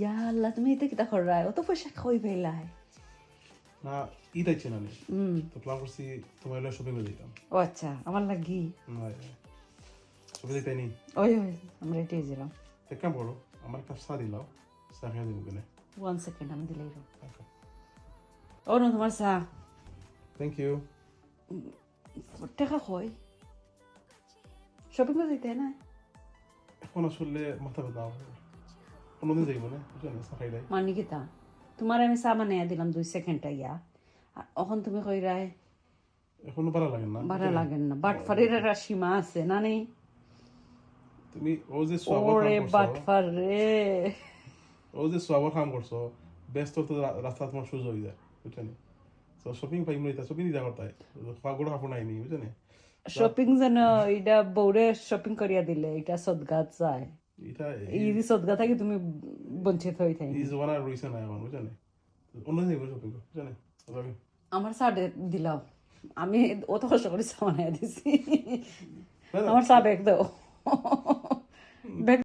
ইয়া আল্লাহ তুমি এটা কিতা করাই অত পয়সা কই পেলাই না ঈদ আইছে না নি তো প্ল্যান করছি তোমার হলে শপিং করে দিতাম ও আচ্ছা আমার লাগি শপিং দিতে নি ওই ওই আমরা এটাই গেলাম এক কাম করো আমার একটা চা দিলাও চা খেয়ে দিব কেনে 1 সেকেন্ড আমি দিলেই ও নো তোমার চা থ্যাংক ইউ টাকা কই শপিং করে দিতে না এখন আসলে মাথা ব্যথা অন্যদিন যাইব না বুঝলেন চা খাই দেয় মানি কিতা তোমার আমি চা বানাইয়া দিলাম 2 সেকেন্ড ইয়া আর এখন তুমি কইরাই এখনো ভালো লাগে না ভালো লাগেন না বাটফারের একটা সীমা আছে না নেই তুমি ও যে ওরে বাটফার রে সোয়াবর কাম করছো ব্যস্ত তো রাস্তা তোমার সুযোগ হয়ে যায় বুঝছেন তো শপিং পাই মরিতা শপিং দিতে করতাই পাগড় কাপড় নাই নি বুঝছেন শপিং যেন এটা বউরে শপিং করিয়া দিলে এটা সদগাত যায় এটা এই সদগা থেকে তুমি বঞ্চিত হয়ে থাকি এই জমানা রইছে না এখন বুঝছেন অন্যদিন যাইব শপিং বুঝছেন আমার চা দিলাও আমি অত কষ্ট করে চা বানাইয়া দিছি আমার চা ব্যাগ দাও